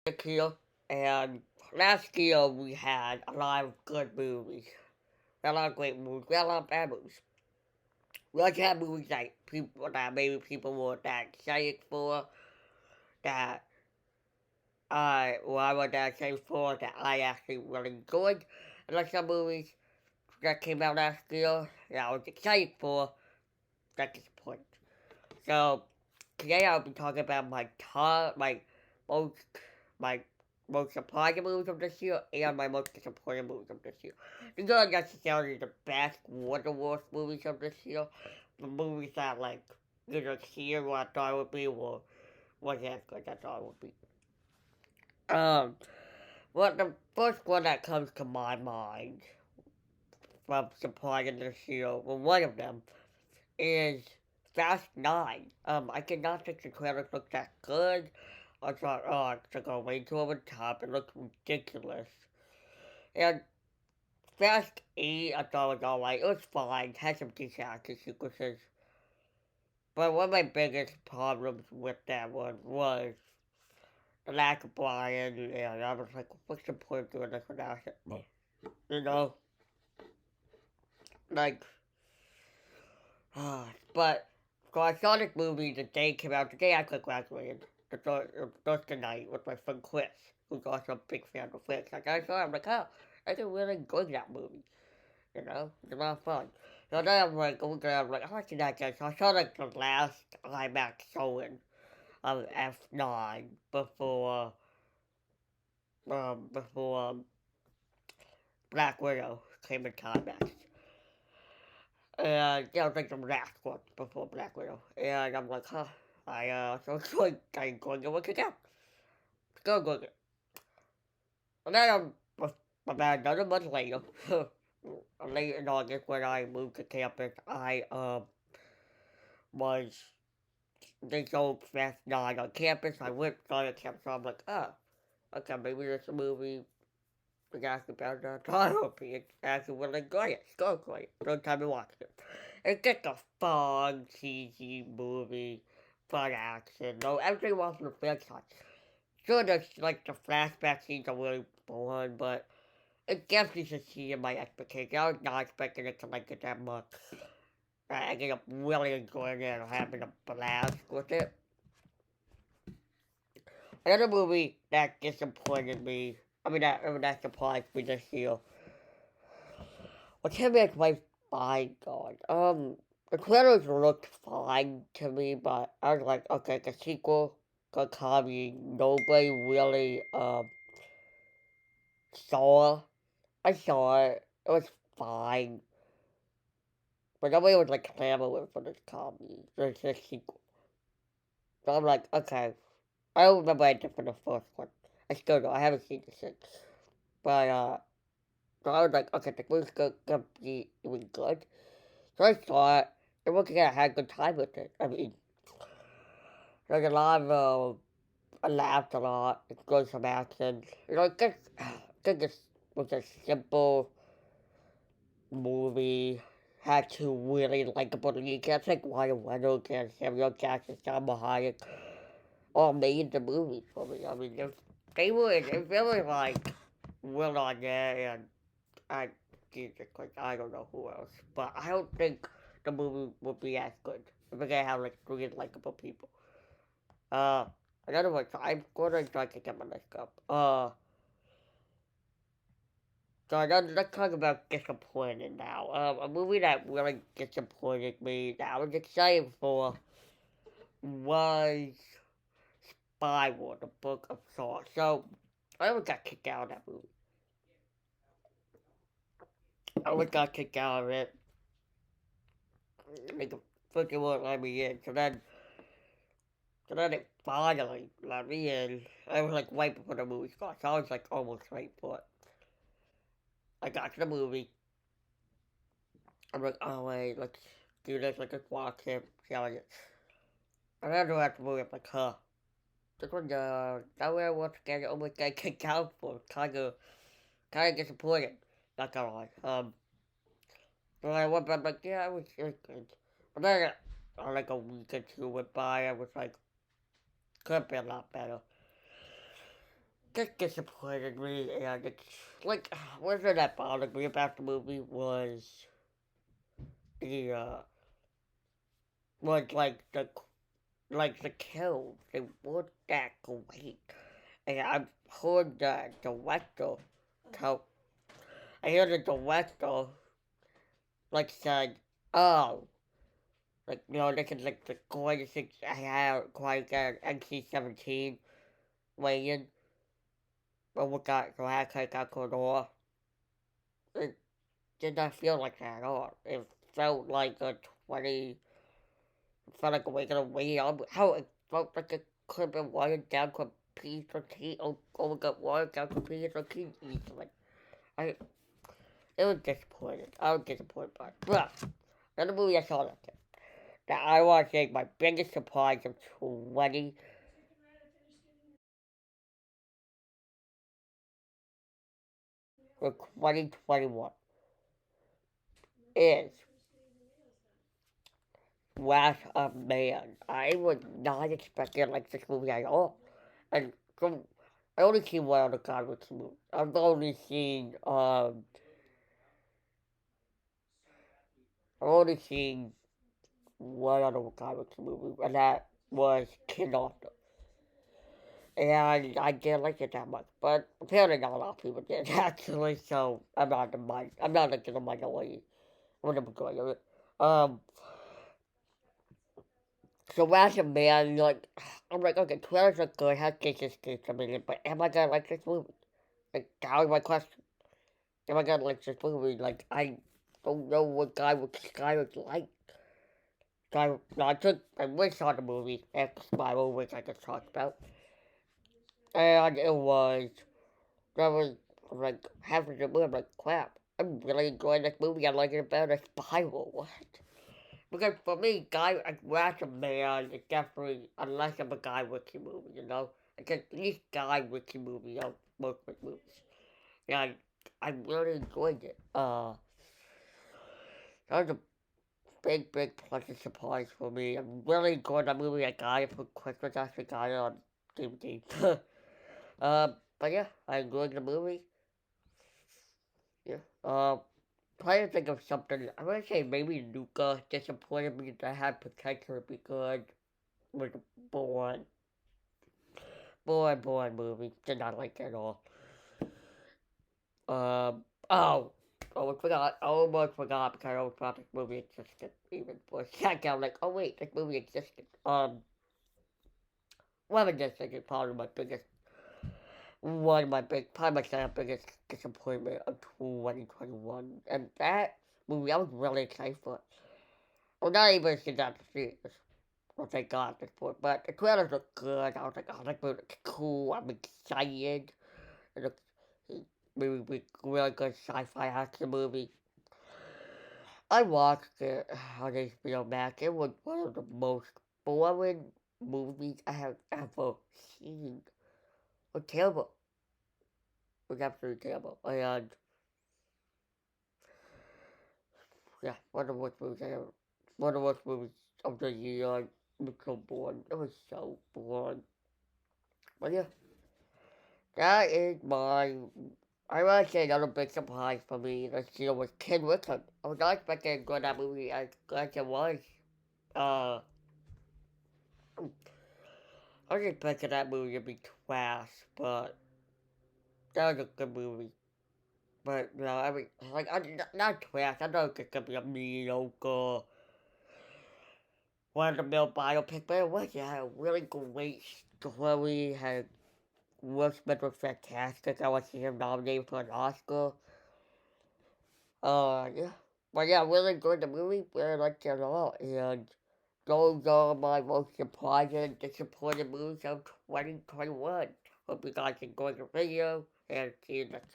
Nikhil, and last year we had a lot of good movies. We had a lot of great movies. We had a lot of bad movies. We also had movies that maybe people were that excited for, that I was that excited for, that I actually really enjoyed. And like some movies that came out last year that I was excited for, that disappointed. So today I'll be talking about most my most surprising movies of this year and my most disappointing movies of this year. These are not necessarily the best or the worst movies of this year. The movies that didn't hear what I thought it would be or wasn't as good as I thought it would be. Um, well, the first one that comes to my mind from surprising this year, well, one of them is Fast 9. I did not think the trailer looked that good. I thought, oh, it's going way too over the top. It looked ridiculous. And Fast 8, I thought was alright. It was fine. Had some decent action sequences. But one of my biggest problems with that one was the lack of Brian. And I was like, what's the point of doing this without him? You know? Like, but so I saw this movie the day it came out. The day I graduated. The night with my friend Chris, who's also a big fan of Flicks. Like I saw it, I'm like, oh, I can really enjoy that movie. You know, it's a lot of fun. So then I'm like, oh god, I'm like, how much did I get? So I saw like the last IMAX showing of F9 before Black Widow came into IMAX. And yeah, it was like the last one before Black Widow. And I'm like, huh. So it's like, I'm going to look it up. Go look it. And then about another month later, late in August when I moved to campus, I was they showed Fast 9 on campus. I went on the campus, so I'm like, oh, okay, maybe there's a movie we actually better than I thought it would be. It's actually really good. It's so great. No time to watch it. It's just a fun, cheesy movie, fun action. No, everything was from the first time. Sure, the flashback scenes are really boring, but it definitely succeeded my expectations. I was not expecting it to like it that much. I ended up really enjoying it and having a blast with it. Another movie that disappointed me, that surprised me this year, was him and my Fine God. The trailers looked fine to me, but I was like, okay, the sequel got coming. Nobody really, saw. I saw it. It was fine. But nobody was like clamoring for this comedy, this sequel. So I'm like, okay. I don't remember anything from the first one. I still don't. I haven't seen the since. But so I was like, okay, the movie's gonna be really good. So I saw it. And looking at it, I had a good time with it. I mean, there's a lot of I laughed a lot. It's good some action. You know, it was a simple movie. Had two really likable lead cats like Ryan Reynolds and Samuel Jackson, Salma Hayek, all made the movie for me. I mean, they really like Will Arnett and I Jesus Christ, I don't know who else, but I don't think the movie would be as good if I have like three likable people. Uh, Another one, so I'm gonna try to get my list up. So let's talk about disappointing now. A movie that really disappointed me that I was excited for was Spy War, the Book of Saw. So I always got kicked out of that movie. I always got kicked out of it. Like, fucking won't let me in. So then it finally let me in. I was like right before the movie started. So I was like almost right for it. I got to the movie. I'm like, oh wait, let's do this. Let's just watch it. See how it is. And then after the movie, I'm like, huh. This one, that way I want to get almost got kicked out for. Kind of disappointed. Not gonna lie. So I went back, like, yeah, it was good. But then, like a week or two went by, I was like, could have been a lot better. just disappointed me, and it's like one thing that bothered me about the movie the was like the kills. They weren't that great, and I've heard the director tell. I hear the director like said, "Oh, like this is like the greatest thing I have quite an NC-17 rating, but we got so I got Cordova." It did not feel like that at all. It felt like a 20. It felt like a regular radio. How it felt like it could have been watered down to a piece of tea, or got watered down to a piece of tea easily. I, it was disappointing. I was disappointed by it. But, another movie I saw that I want to say my biggest surprise of 20 for 2021 is Wrath of Man. I was not expecting like this movie at all. And from I only seen one other comic book movie. I've only seen one other comic book movie, and that was King Arthur. And I didn't like it that much, but apparently not a lot of people did actually. So I'm not like the minority. I'm not going of it. Um, so Wrath of Man, like I'm like, okay, trailers are good, has Jason Statham in it, but am I gonna like this movie? Like that was my question. Am I gonna like this movie? Like I don't know what Guy was like. So I went saw the movie X Spiral, which I just talked about, and that was like half of the movie. I'm like, crap, I'm really enjoying this movie. I like it better than Spiral. What? Because for me, Wrath of Man is definitely a less of a Guy Ritchie movie. It's at least Guy Ritchie movie of most of the movies. And I really enjoyed it. That was a big pleasant surprise for me. I'm really enjoying that movie. I got it for Christmas. I actually got it on DVD. But yeah, I enjoyed the movie. Yeah. Trying to think of something. I'm gonna say maybe Luca disappointed me that had potential to be good. Was a boring movie. Did not like it at all. Um. Oh. Oh, I forgot. I almost forgot because I was thought this movie existed even for a second. I'm like, oh wait, this movie existed. One of this is probably my biggest, probably my second biggest disappointment of 2021, and that movie I was really excited for. Well, not even sitting down to see it. Well, thank God at this point. But the trailers look good. I was like, oh, that movie looks cool. I'm excited. It looks maybe really good sci-fi action movie. I watched it on HBO Max. It was one of the most boring movies I have ever seen. It was terrible. It was absolutely terrible. And yeah, one of the worst movies I ever. One of the worst movies of the year. It was so boring. It was so boring. But yeah, that is my. I want to say another big surprise for me this year was King Richard. I was not expecting to go to that movie as good as it was. Uh, I was expecting that movie to be trash, but that was a good movie. But no, I mean, like, not trash. I know it's gonna be a mediocre, one of the mill biopic, but it was. It had a really great story. Had Will Smith was fantastic. I want to see him nominated for an Oscar. Yeah. But yeah, I really enjoyed the movie. Really liked it a lot. And those are my most surprising and disappointing movies of 2021. Hope you guys enjoyed the video and see you next time.